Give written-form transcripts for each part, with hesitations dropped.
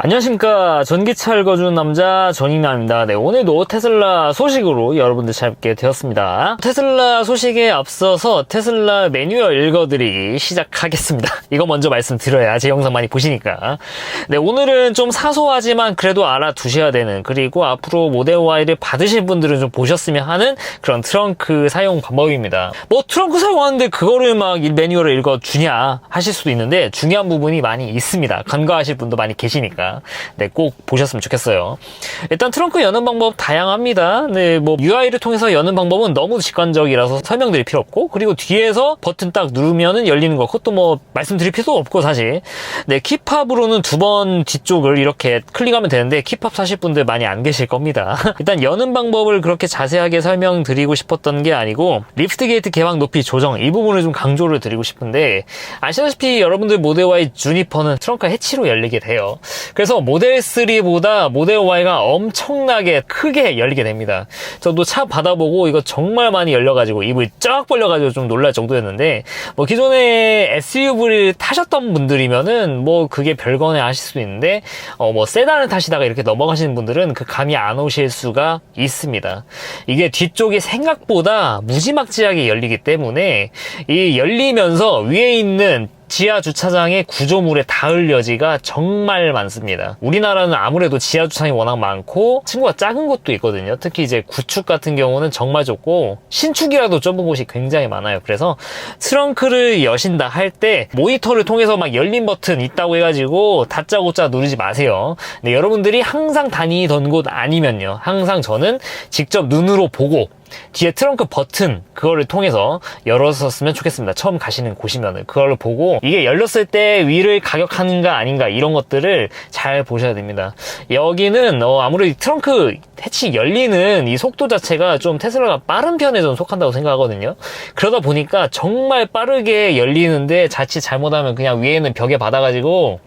안녕하십니까. 전기차 읽어주는 남자 전인남입니다. 네, 오늘도 테슬라 소식으로 여러분들 찾게 되었습니다. 테슬라 소식에 앞서서 테슬라 매뉴얼 읽어드리기 시작하겠습니다. 이거 먼저 말씀드려야 제 영상 많이 보시니까. 네, 오늘은 좀 사소하지만 그래도 알아두셔야 되는, 그리고 앞으로 모델 Y를 받으실 분들은 좀 보셨으면 하는 그런 트렁크 사용 방법입니다. 뭐 트렁크 사용하는데 그거를 막 매뉴얼을 읽어주냐 하실 수도 있는데, 중요한 부분이 많이 있습니다. 간과하실 분도 많이 계시니까 네, 꼭 보셨으면 좋겠어요. 일단 트렁크 여는 방법 다양합니다. 네, 뭐 UI를 통해서 여는 방법은 너무 직관적이라서 설명드릴 필요 없고, 그리고 뒤에서 버튼 딱 누르면은 열리는 거, 그것도 뭐 말씀드릴 필요도 없고 사실. 네, 키팝으로는 두 번 뒤쪽을 이렇게 클릭하면 되는데 키팝 사실 분들 많이 안 계실 겁니다. 일단 여는 방법을 그렇게 자세하게 설명드리고 싶었던 게 아니고, 리프트 게이트 개방 높이 조정, 이 부분을 좀 강조를 드리고 싶은데, 아시다시피 여러분들 모델 Y 주니퍼는 트렁크가 해치로 열리게 돼요. 그래서 모델 3보다 모델 Y가 엄청나게 크게 열리게 됩니다. 저도 차 받아보고 이거 정말 많이 열려가지고 입을 쫙 벌려가지고 좀 놀랄 정도였는데, 뭐 기존에 SUV를 타셨던 분들이면은 뭐 그게 별거네 하실 수도 있는데, 뭐 세단을 타시다가 이렇게 넘어가시는 분들은 그 감이 안 오실 수가 있습니다. 이게 뒤쪽이 생각보다 무지막지하게 열리기 때문에 이 열리면서 위에 있는 지하 주차장의 구조물에 닿을 여지가 정말 많습니다. 우리나라는 아무래도 지하 주차장이 워낙 많고 친구가 작은 곳도 있거든요. 특히 이제 구축 같은 경우는 정말 좁고 신축이라도 좁은 곳이 굉장히 많아요. 그래서 트렁크를 여신다 할 때 모니터를 통해서 막 열린 버튼 있다고 해가지고 다짜고짜 누르지 마세요. 네, 여러분들이 항상 다니던 곳 아니면요, 항상 저는 직접 눈으로 보고 뒤에 트렁크 버튼 그거를 통해서 열었었으면 좋겠습니다. 처음 가시는 곳이면은 그걸 보고 이게 열렸을 때 위를 가격하는가 아닌가 이런 것들을 잘 보셔야 됩니다. 여기는 아무래도 트렁크 해치 열리는 이 속도 자체가 좀 테슬라가 빠른 편에 좀 속한다고 생각하거든요. 그러다 보니까 정말 빠르게 열리는데 자칫 잘못하면 그냥 위에는 벽에 받아가지고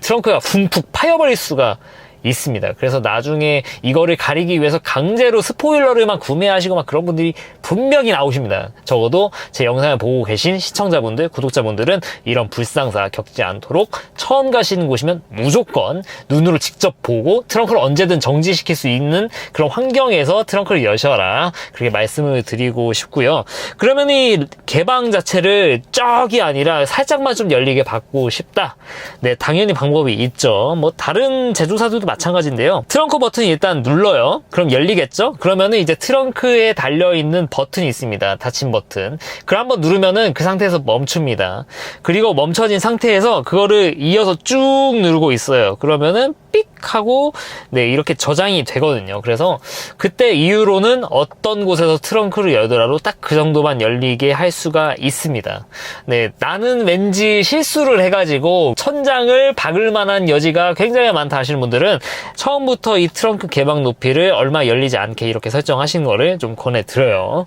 트렁크가 쿵푹 파여버릴 수가 있습니다. 그래서 나중에 이거를 가리기 위해서 강제로 스포일러를만 구매하시고 막 그런 분들이 분명히 나오십니다. 적어도 제 영상을 보고 계신 시청자분들, 구독자분들은 이런 불상사 겪지 않도록 처음 가시는 곳이면 무조건 눈으로 직접 보고 트렁크를 언제든 정지시킬 수 있는 그런 환경에서 트렁크를 여셔라, 그렇게 말씀을 드리고 싶고요. 그러면 이 개방 자체를 쩍이 아니라 살짝만 좀 열리게 받고 싶다. 네, 당연히 방법이 있죠. 뭐 다른 제조사들도 마찬가지인데요. 트렁크 버튼이 일단 눌러요. 그럼 열리겠죠? 그러면은 이제 트렁크에 달려있는 버튼이 있습니다. 닫힌 버튼. 그걸 한번 누르면은 그 상태에서 멈춥니다. 그리고 멈춰진 상태에서 그거를 이어서 쭉 누르고 있어요. 그러면은 삑 하고 네, 이렇게 저장이 되거든요. 그래서 그때 이후로는 어떤 곳에서 트렁크를 열더라도 딱 그 정도만 열리게 할 수가 있습니다. 네, 나는 왠지 실수를 해가지고 천장을 박을 만한 여지가 굉장히 많다 하시는 분들은 처음부터 이 트렁크 개방 높이를 얼마 열리지 않게 이렇게 설정하시는 거를 좀 권해드려요.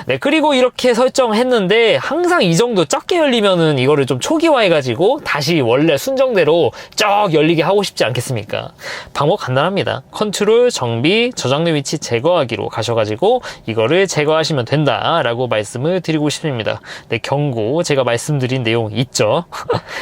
네, 그리고 이렇게 설정했는데 항상 이 정도 적게 열리면은 이거를 좀 초기화해가지고 다시 원래 순정대로 쩍 열리게 하고 싶지 않겠습니까? 방법 간단합니다. 컨트롤, 정비, 저장된 위치 제거하기로 가셔가지고 이거를 제거하시면 된다라고 말씀을 드리고 싶습니다. 네, 경고, 제가 말씀드린 내용 있죠?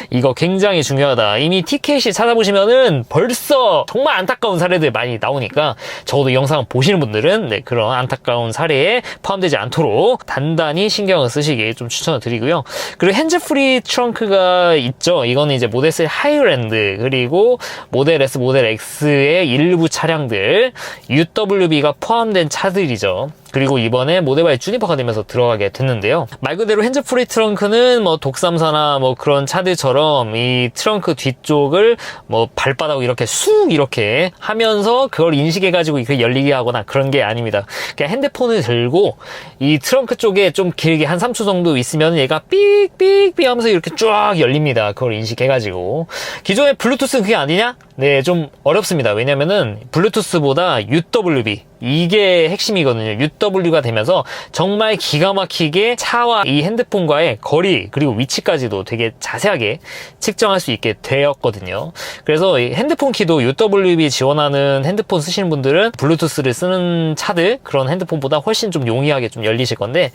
이거 굉장히 중요하다. 이미 티켓이 찾아보시면은 벌써 정말 안타까운 사례들 많이 나오니까 적어도 이 영상 보시는 분들은 네, 그런 안타까운 사례에 포함되지 않도록 단단히 신경을 쓰시길 좀 추천을 드리고요. 그리고 핸즈프리 트렁크가 있죠. 이거는 이제 모델 3 하이랜드, 그리고 모델 S, 모델 X의 일부 차량들, UWB가 포함된 차들이죠. 그리고 이번에 모델 Y 주니퍼가 되면서 들어가게 됐는데요. 말 그대로 핸즈프리 트렁크는 뭐 독삼사나 뭐 그런 차들처럼 이 트렁크 뒤쪽을 뭐 발바닥으로 이렇게 쑥 이렇게 하면서 그걸 인식해가지고 이렇게 열리게 하거나 그런 게 아닙니다. 그냥 핸드폰을 들고 이 트렁크 쪽에 좀 길게 한 3초 정도 있으면 얘가 삑삑삑 하면서 이렇게 쫙 열립니다. 그걸 인식해가지고. 기존의 블루투스는 그게 아니냐? 네, 좀 어렵습니다. 왜냐면은 블루투스보다 UWB, 이게 핵심이거든요. UW가 되면서 정말 기가 막히게 차와 이 핸드폰과의 거리 그리고 위치까지도 되게 자세하게 측정할 수 있게 되었거든요. 그래서 이 핸드폰 키도 UWB 지원하는 핸드폰 쓰시는 분들은 블루투스를 쓰는 차들 그런 핸드폰보다 훨씬 좀 용이하게 좀 열리실 건데,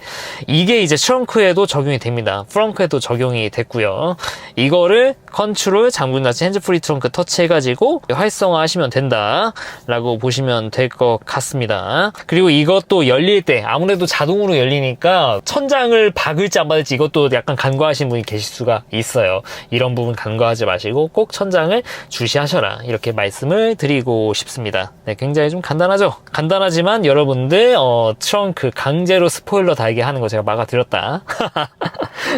이게 이제 트렁크에도 적용이 됩니다. 프렁크에도 적용이 됐고요. 이거를 컨트롤 잠금 닫기 핸즈프리 트렁크 터치해가지고 활성화하시면 된다라고 보시면 될 것 같습니다. 그리고 이것도 열릴 때 아무래도 자동으로 열리니까 천장을 박을지 안 박을지 이것도 약간 간과하신 분이 계실 수가 있어요. 이런 부분 간과하지 마시고 꼭 천장을 주시하셔라, 이렇게 말씀을 드리고 싶습니다. 네, 굉장히 좀 간단하죠? 간단하지만 여러분들 트렁크 강제로 스포일러 달게 하는 거 제가 막아드렸다.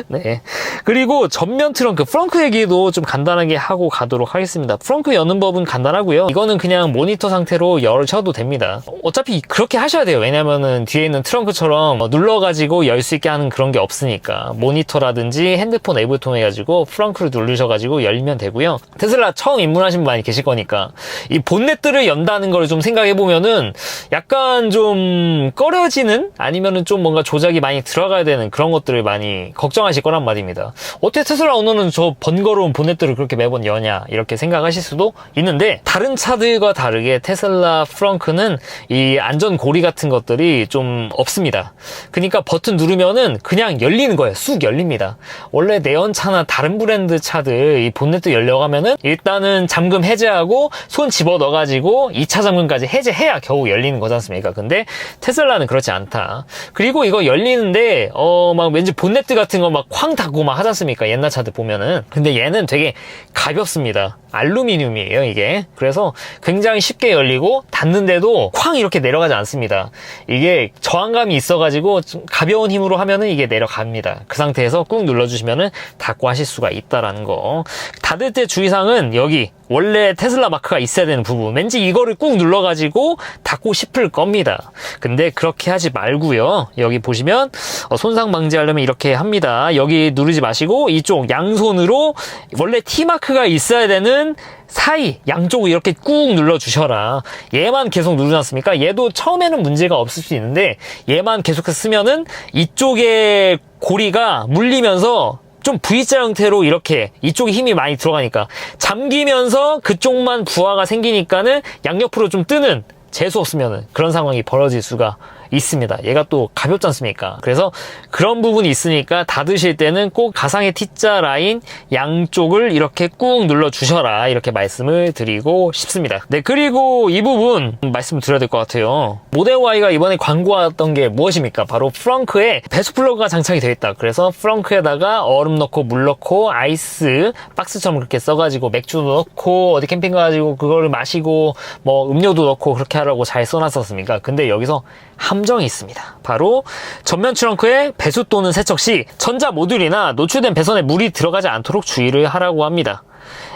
네. 그리고 전면 트렁크, 프렁크 얘기도 좀 간단하게 하고 가도록 하겠습니다. 프렁크 여는 법은 간단하고요. 이거는 그냥 모니터 상태로 열셔도 됩니다. 어차피 그렇게 하셔야 돼요. 왜냐면은 뒤에 있는 트렁크처럼 눌러가지고 열 수 있게 하는 그런 게 없으니까 모니터라든지 핸드폰 앱을 통해 가지고 프렁크를 누르셔가지고 열면 되고요. 테슬라 처음 입문하신 분 많이 계실 거니까 이 본네트를 연다는 걸 좀 생각해보면은 약간 좀 꺼려지는, 아니면은 좀 뭔가 조작이 많이 들어가야 되는 그런 것들을 많이 걱정하실 거란 말입니다. 어떻게 테슬라 오너는 저 번거로운 본네트를 그렇게 매번 여냐, 이렇게 생각하실 수도 있는데, 다른 차들과 다르게 테슬라 프렁크는 이 안전 고리 같은 것들이 좀 없습니다. 그러니까 버튼 누르면은 그냥 열리는 거예요. 쑥 열립니다. 원래 내연차나 다른 브랜드 차들 이 본네트 열려가면은 일단은 잠금 해제하고 손 집어 넣어가지고 2차 잠금까지 해제해야 겨우 열리는 거지 않습니까? 근데 테슬라는 그렇지 않다. 그리고 이거 열리는데 막 왠지 본네트 같은 거 막 쾅 닫고 막 하지 않습니까? 옛날 차들 보면은. 근데 얘는 되게 가볍습니다. 알루미늄이에요, 이게. 그래서 굉장히 쉽게 열리고 닫는데도 쾅 이렇게 내려가지 않습니다. 이게 저항감이 있어가지고 좀 가벼운 힘으로 하면은 이게 내려갑니다. 그 상태에서 꾹 눌러주시면은 닫고 하실 수가 있다라는 거. 닫을 때 주의사항은 여기 원래 테슬라 마크가 있어야 되는 부분, 왠지 이거를 꾹 눌러가지고 닫고 싶을 겁니다. 근데 그렇게 하지 말고요. 여기 보시면 손상 방지하려면 이렇게 합니다. 여기 누르지 마시고 이쪽 양손으로 원래 T마크가 있어야 되는 사이 양쪽을 이렇게 꾹 눌러주셔라. 얘만 계속 누르지 않습니까? 얘도 처음에는 문제가 없을 수 있는데 얘만 계속해서 쓰면은 이쪽에 고리가 물리면서 좀 V자 형태로 이렇게 이쪽에 힘이 많이 들어가니까 잠기면서 그쪽만 부하가 생기니까는 양옆으로 좀 뜨는, 재수 없으면은 그런 상황이 벌어질 수가 있습니다. 얘가 또 가볍지 않습니까? 그래서 그런 부분이 있으니까 닫으실 때는 꼭 가상의 T자 라인 양쪽을 이렇게 꾹 눌러 주셔라, 이렇게 말씀을 드리고 싶습니다. 네, 그리고 이 부분 말씀을 드려야 될 것 같아요. 모델 Y가 이번에 광고했던 게 무엇입니까? 바로 프렁크에 배수 플러그가 장착이 되어 있다. 그래서 프렁크에다가 얼음 넣고 물 넣고 아이스 박스처럼 그렇게 써가지고 맥주도 넣고 어디 캠핑 가가지고 그거를 마시고 뭐 음료도 넣고 그렇게 하라고 잘 써놨었습니까? 근데 여기서 함정이 있습니다. 바로 전면 트렁크에 배수 또는 세척 시 전자 모듈이나 노출된 배선에 물이 들어가지 않도록 주의를 하라고 합니다.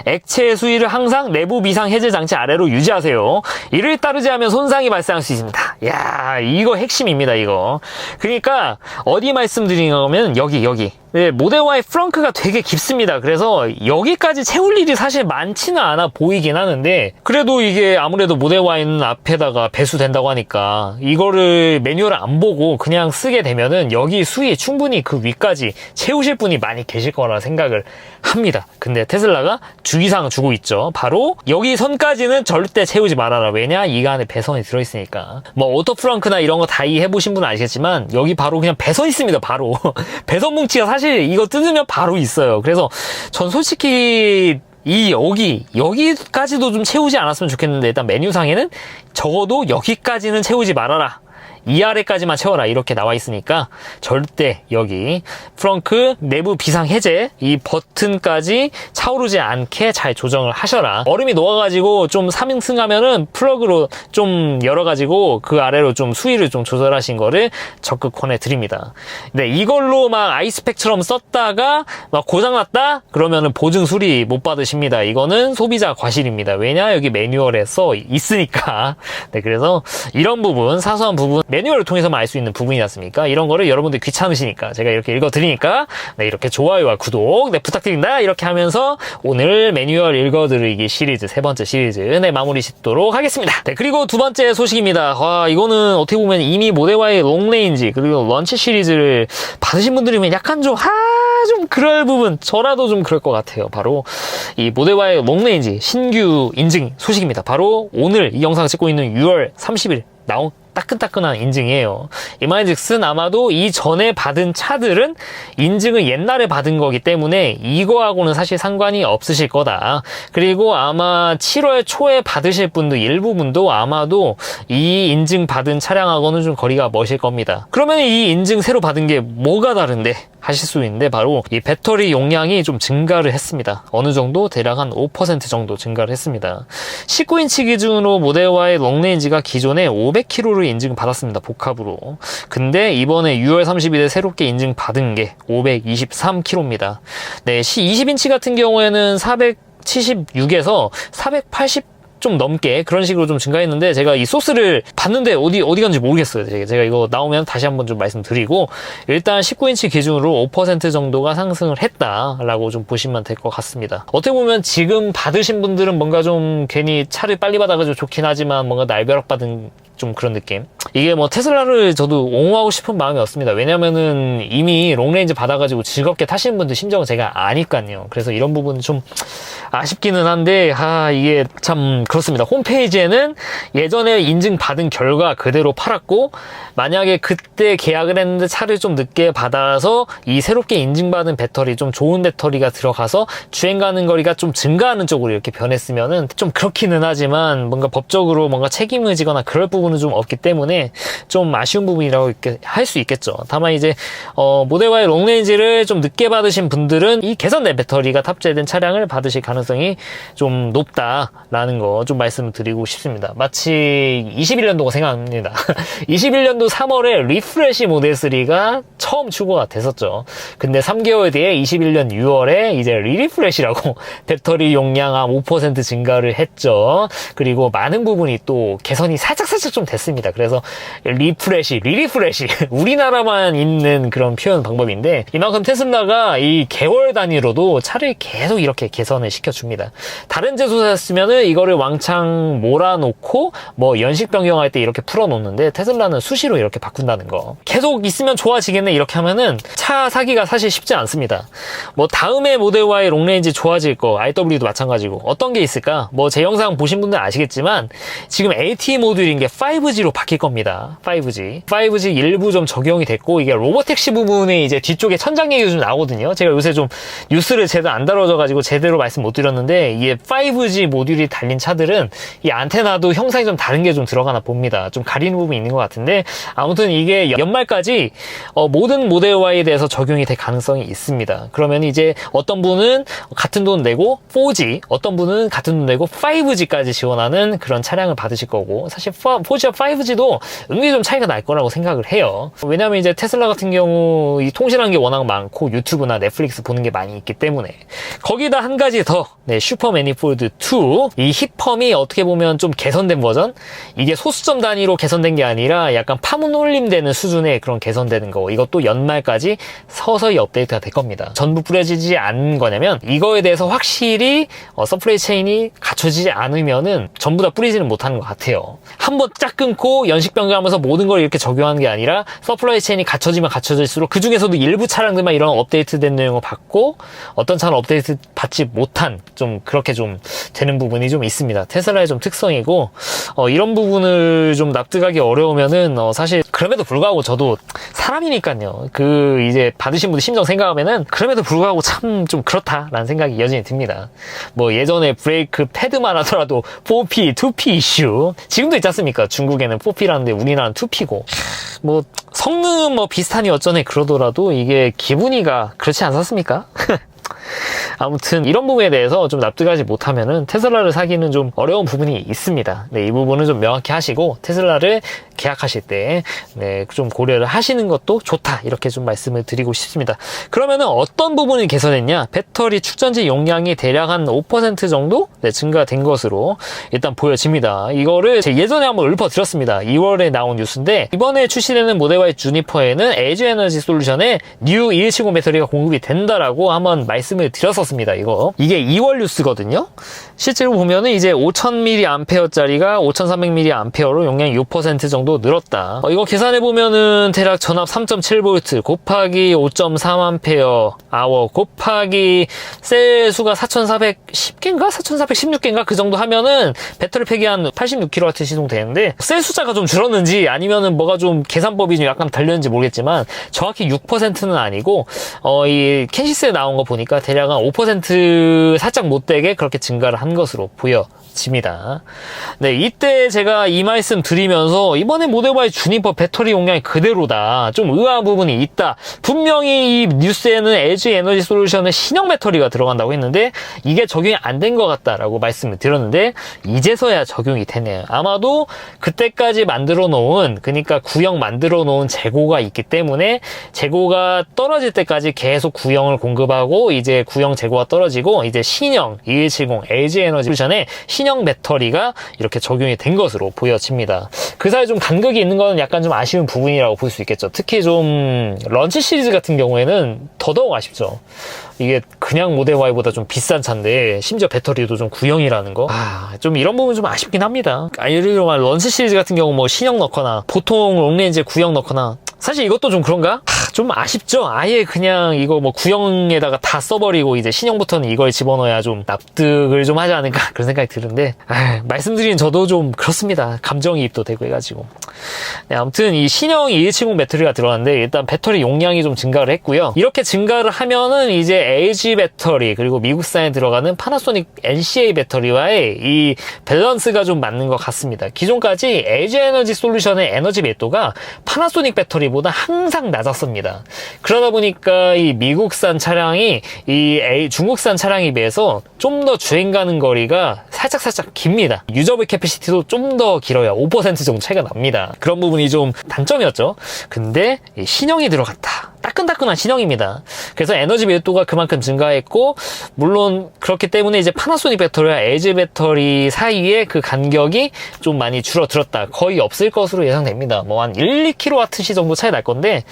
액체의 수위를 항상 내부 비상 해제 장치 아래로 유지하세요. 이를 따르지 않으면 손상이 발생할 수 있습니다. 야, 이거 핵심입니다, 이거. 그러니까 어디 말씀드리는 거면 여기. 네, 모델 Y 프렁크가 되게 깊습니다. 그래서 여기까지 채울 일이 사실 많지는 않아 보이긴 하는데, 그래도 이게 아무래도 모델 Y는 앞에다가 배수된다고 하니까 이거를 매뉴얼을 안 보고 그냥 쓰게 되면은 여기 수위 충분히 그 위까지 채우실 분이 많이 계실 거라 생각을 합니다. 근데 테슬라가 주의사항 주고 있죠. 바로 여기 선까지는 절대 채우지 말아라. 왜냐? 이 안에 배선이 들어있으니까. 뭐 오토 프렁크나 이런 거 다 이해해보신 분은 아시겠지만 여기 바로 그냥 배선 있습니다. 바로 배선 뭉치가 사실 이거 뜯으면 바로 있어요. 그래서 전 솔직히 여기까지도 좀 채우지 않았으면 좋겠는데, 일단 메뉴상에는 적어도 여기까지는 채우지 말아라, 이 아래까지만 채워라, 이렇게 나와 있으니까 절대 여기 프렁크 내부 비상 해제 이 버튼까지 차오르지 않게 잘 조정을 하셔라. 얼음이 녹아가지고 좀 상승하면은 플러그로 좀 열어가지고 그 아래로 좀 수위를 좀 조절하신 거를 적극 권해드립니다. 네, 이걸로 막 아이스팩처럼 썼다가 막 고장났다? 그러면은 보증 수리 못 받으십니다. 이거는 소비자 과실입니다. 왜냐? 여기 매뉴얼에 써 있으니까. 네, 그래서 이런 부분, 사소한 부분 매뉴얼을 통해서만 알 수 있는 부분이지 않습니까? 이런 거를 여러분들 귀찮으시니까 제가 이렇게 읽어드리니까 네, 이렇게 좋아요와 구독 네, 부탁드립니다. 이렇게 하면서 오늘 매뉴얼 읽어드리기 시리즈 세 번째 시리즈 네, 마무리 짓도록 하겠습니다. 네, 그리고 두 번째 소식입니다. 와, 이거는 어떻게 보면 이미 모데와의 롱레인지 그리고 런치 시리즈를 받으신 분들이면 약간 좀 그럴 부분, 저라도 좀 그럴 것 같아요. 바로 이 모데와의 롱레인지 신규 인증 소식입니다. 바로 오늘 이 영상을 찍고 있는 6월 30일 나온 따끈따끈한 인증이에요. 이 말인즉슨 아마도 이전에 받은 차들은 인증을 옛날에 받은 거기 때문에 이거하고는 사실 상관이 없으실 거다. 그리고 아마 7월 초에 받으실 분도 일부분도 아마도 이 인증 받은 차량하고는 좀 거리가 머실 겁니다. 그러면 이 인증 새로 받은 게 뭐가 다른데 하실 수 있는데 바로 이 배터리 용량이 좀 증가를 했습니다. 어느 정도? 대략 한 5% 정도 증가를 했습니다. 19인치 기준으로 모델와의 롱레인지가 기존에 500km를 인증받았습니다. 복합으로. 근데 이번에 6월 30일에 새롭게 인증받은 게 523km입니다. 네, 20인치 같은 경우에는 476에서 480 좀 넘게 그런 식으로 좀 증가했는데 제가 이 소스를 봤는데 어디 간지 모르겠어요. 제가 이거 나오면 다시 한번 좀 말씀드리고 일단 19인치 기준으로 5% 정도가 상승을 했다라고 좀 보시면 될 것 같습니다. 어떻게 보면 지금 받으신 분들은 뭔가 좀 괜히 차를 빨리 받아가지고 좋긴 하지만 뭔가 날벼락 받은 좀 그런 느낌. 이게 뭐 테슬라를 저도 옹호하고 싶은 마음이 없습니다. 왜냐면은 이미 롱레인지 받아가지고 즐겁게 타시는 분들 심정은 제가 아니까요. 그래서 이런 부분은 좀 아쉽기는 한데 이게 참 그렇습니다. 홈페이지에는 예전에 인증받은 결과 그대로 팔았고 만약에 그때 계약을 했는데 차를 좀 늦게 받아서 이 새롭게 인증받은 배터리 좀 좋은 배터리가 들어가서 주행 가는 거리가 좀 증가하는 쪽으로 이렇게 변했으면은 좀 그렇기는 하지만 뭔가 법적으로 뭔가 책임을 지거나 그럴 부분은 좀 없기 때문에 좀 아쉬운 부분이라고 할 수 있겠죠. 다만 이제 모델와의 롱레인지를 좀 늦게 받으신 분들은 이 개선된 배터리가 탑재된 차량을 받으실 가능성이 좀 높다라는 거 좀 말씀드리고 싶습니다. 마치 21년도가 생각납니다. 21년도 3월에 리프레시 모델 3가 처음 출고가 됐었죠. 근데 3개월 뒤에 21년 6월에 이제 리프레시라고 배터리 용량 한 5% 증가를 했죠. 그리고 많은 부분이 또 개선이 살짝 좀 됐습니다. 그래서 리프레시 우리나라만 있는 그런 표현 방법인데 이만큼 테슬라가 이 개월 단위로도 차를 계속 이렇게 개선을 시켜줍니다. 다른 제조사였으면은 이거를 왕창 몰아놓고 뭐 연식 변경할 때 이렇게 풀어놓는데 테슬라는 수시로 이렇게 바꾼다는 거. 계속 있으면 좋아지겠네 이렇게 하면은 차 사기가 사실 쉽지 않습니다. 뭐 다음에 모델와의 롱레인지 좋아질 거 RW도 마찬가지고 어떤 게 있을까? 뭐 제 영상 보신 분들 아시겠지만 지금 LTE 모듈인 게 5G로 바뀔 겁니다. 5G 일부 좀 적용이 됐고 이게 로보택시 부분에 이제 뒤쪽에 천장 얘기가 좀 나오거든요. 제가 요새 좀 뉴스를 제대로 안 다뤄져가지고 제대로 말씀 못 드렸는데 이게 5G 모듈이 달린 차들은 이 안테나도 형상이 좀 다른 게 좀 들어가나 봅니다. 좀 가리는 부분이 있는 것 같은데 아무튼 이게 연말까지 모든 모델Y에 대해서 적용이 될 가능성이 있습니다. 그러면 이제 어떤 분은 같은 돈 내고 4G, 어떤 분은 같은 돈 내고 5G까지 지원하는 그런 차량을 받으실 거고 사실 4G와 5G도 은근히 좀 차이가 날 거라고 생각을 해요. 왜냐면 이제 테슬라 같은 경우 이 통신하는 게 워낙 많고 유튜브나 넷플릭스 보는 게 많이 있기 때문에 거기다 한 가지 더 슈퍼 매니폴드 2 이 힙펌이 어떻게 보면 좀 개선된 버전 이게 소수점 단위로 개선된 게 아니라 약간 파문올림되는 수준의 그런 개선되는 거 이것도 연말까지 서서히 업데이트가 될 겁니다. 전부 뿌려지지 않은 거냐면 이거에 대해서 확실히 서플라이 체인이 갖춰지지 않으면은 전부 다 뿌리지는 못하는 것 같아요. 한번 짝 끊고 연식 변경하면서 모든 걸 이렇게 적용하는 게 아니라 서플라이 체인이 갖춰지면 갖춰질수록 그 중에서도 일부 차량들만 이런 업데이트된 내용을 받고 어떤 차는 업데이트 받지 못한 좀 그렇게 좀 되는 부분이 좀 있습니다. 테슬라의 좀 특성이고 이런 부분을 좀 납득하기 어려우면은 사실 그럼에도 불구하고 저도 사람이니까요. 그 이제 받으신 분들 심정 생각하면은 그럼에도 불구하고 참 좀 그렇다라는 생각이 여전히 듭니다. 뭐 예전에 브레이크 패드만 하더라도 4P, 2P 이슈 지금도 있지 않습니까? 중국에는 4P라는데 우리나라는 2P고 뭐 성능 뭐 비슷하니 어쩌네 그러더라도 이게 기분이가 그렇지 않았습니까? 아무튼 이런 부분에 대해서 좀 납득하지 못하면은 테슬라를 사기는 좀 어려운 부분이 있습니다. 네, 이 부분은 좀 명확히 하시고 테슬라를 계약하실 때 네, 좀 고려를 하시는 것도 좋다, 이렇게 좀 말씀을 드리고 싶습니다. 그러면은 어떤 부분이 개선했냐? 배터리 충전지 용량이 대략 한 5% 정도 네, 증가된 것으로 일단 보여집니다. 이거를 제가 예전에 한번 읊어드렸습니다. 2월에 나온 뉴스인데, 이번에 출시되는 모델 Y 주니퍼에는 LG 에너지 솔루션의 뉴 2170 배터리가 공급이 된다라고 한번 말씀을 드렸었습니다. 이게 2월 뉴스거든요. 실제로 보면은 이제 5000mAh짜리가 5300mAh로 용량이 6% 정도 늘었다. 이거 계산해보면은 대략 전압 3.7V 곱하기 5.3Ah 곱하기 셀 수가 4410개인가? 4416개인가? 그 정도 하면은 배터리 팩이 한 86kW 시동되는데, 셀 숫자가 좀 줄었는지 아니면은 뭐가 좀 계산법이 좀 약간 달렸는지 모르겠지만 정확히 6%는 아니고 이 캔시스에 나온 거 보니까 대략 한 5% 살짝 못되게 그렇게 증가를 한 것으로 보여집니다. 네, 이때 제가 이 말씀 드리면서 이번에 모델 Y 주니퍼 배터리 용량이 그대로다, 좀 의아한 부분이 있다, 분명히 이 뉴스에는 LG 에너지 솔루션의 신형 배터리가 들어간다고 했는데 이게 적용이 안 된 것 같다라고 말씀을 드렸는데 이제서야 적용이 되네요. 아마도 그때까지 만들어 놓은, 그러니까 구형 만들어 놓은 재고가 있기 때문에 재고가 떨어질 때까지 계속 구형을 공급하고, 이제 구형 재고가 떨어지고 이제 신형 2170 LG 에너지 솔루션의 신형 배터리가 이렇게 적용이 된 것으로 보여집니다. 그 사이 좀 간극이 있는 건 약간 좀 아쉬운 부분이라고 볼 수 있겠죠. 특히 좀 런치 시리즈 같은 경우에는 더더욱 아쉽죠. 이게 그냥 모델 Y보다 좀 비싼 차인데 심지어 배터리도 좀 구형이라는 거, 좀 이런 부분 좀 아쉽긴 합니다. 예를 들어 런치 시리즈 같은 경우 뭐 신형 넣거나 보통 롱레인지 구형 넣거나, 사실 이것도 좀 그런가? 좀 아쉽죠? 아예 그냥 이거 뭐 구형에다가 다 써버리고 이제 신형부터는 이걸 집어넣어야 좀 납득을 좀 하지 않을까, 그런 생각이 드는데, 말씀드린 저도 좀 그렇습니다. 감정이입도 되고 해가지고. 네, 아무튼 이 신형 2170 배터리가 들어갔는데 일단 배터리 용량이 좀 증가를 했고요. 이렇게 증가를 하면은 이제 LG 배터리 그리고 미국산에 들어가는 파나소닉 NCA 배터리와의 이 밸런스가 좀 맞는 것 같습니다. 기존까지 LG 에너지 솔루션의 에너지 밀도가 파나소닉 배터리보다 항상 낮았습니다. 그러다 보니까 이 미국산 차량이 이 중국산 차량에 비해서 좀 더 주행 가는 거리가 살짝 깁니다. 유저블 캐패시티도 좀 더 길어요. 5% 정도 차이가 납니다. 그런 부분이 좀 단점이었죠. 근데 이 신형이 들어갔다. 따끈따끈한 신형입니다. 그래서 에너지 밀도가 그만큼 증가했고, 물론 그렇기 때문에 이제 파나소닉 배터리와 LG 배터리 사이에 그 간격이 좀 많이 줄어들었다. 거의 없을 것으로 예상됩니다. 뭐 한 1, 2kWh 정도 차이 날 건데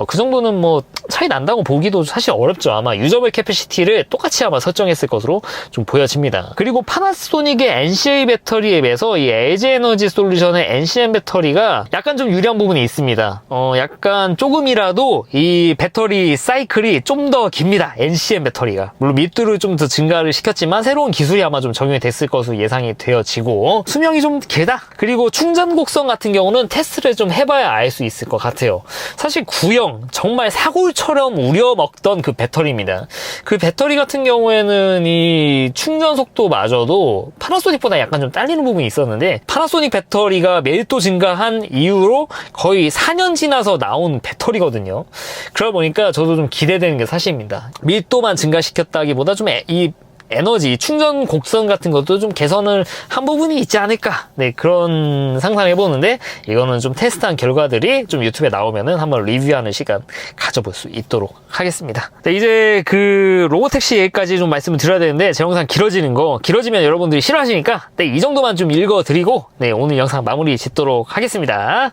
그 정도는 뭐 차이 난다고 보기도 사실 어렵죠. 아마 유저블 캐패시티를 똑같이 아마 설정했을 것으로 좀 보여집니다. 그리고 파나소닉의 NCA 배터리에 비해서 이 LG 에너지 솔루션의 NCM 배터리가 약간 좀 유리한 부분이 있습니다. 약간 조금이라도 이 배터리 사이클이 좀 더 깁니다. NCM 배터리가. 물론 밀도를 좀 더 증가를 시켰지만 새로운 기술이 아마 좀 적용이 됐을 것으로 예상이 되어지고, 수명이 좀 길다. 그리고 충전 곡성 같은 경우는 테스트를 좀 해봐야 알 수 있을 것 같아요. 사실 구형 정말 사골처럼 우려먹던 그 배터리입니다. 그 배터리 같은 경우에는 이 충전 속도마저도 파나소닉보다 약간 좀 딸리는 부분이 있었는데, 파나소닉 배터리가 밀도 증가한 이후로 거의 4년 지나서 나온 배터리거든요. 그러다 보니까 저도 좀 기대되는 게 사실입니다. 밀도만 증가시켰다기보다 좀 이 에너지, 충전 곡선 같은 것도 좀 개선을 한 부분이 있지 않을까, 네, 그런 상상을 해보는데, 이거는 좀 테스트한 결과들이 좀 유튜브에 나오면은 한번 리뷰하는 시간 가져볼 수 있도록 하겠습니다. 네, 이제 그 로보택시 얘기까지 좀 말씀을 드려야 되는데 제 영상 길어지면 여러분들이 싫어하시니까 네, 이 정도만 좀 읽어드리고 네, 오늘 영상 마무리 짓도록 하겠습니다.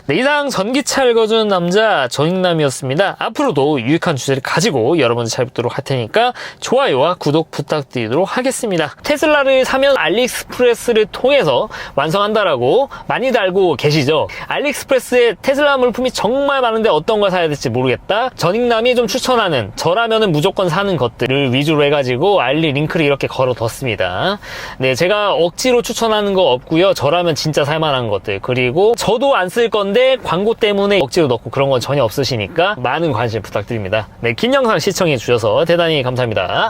네, 이상 전기차 읽어주는 남자 전익남이었습니다. 앞으로도 유익한 주제를 가지고 여러분들 찾아뵙도록 할 테니까 좋아요와 구독 부탁드리도록 하겠습니다. 테슬라를 사면 알리익스프레스를 통해서 완성한다라고 많이들 알고 계시죠? 알리익스프레스에 테슬라 물품이 정말 많은데 어떤 걸 사야 될지 모르겠다. 전익남이 좀 추천하는, 저라면은 무조건 사는 것들을 위주로 해가지고 알리 링크를 이렇게 걸어뒀습니다. 네, 제가 억지로 추천하는 거 없고요. 저라면 진짜 살만한 것들, 그리고 저도 안 쓸 건데 광고 때문에 억지로 넣고 그런 건 전혀 없으시니까 많은 관심 부탁드립니다. 네, 긴 영상 시청해 주셔서 대단히 감사합니다.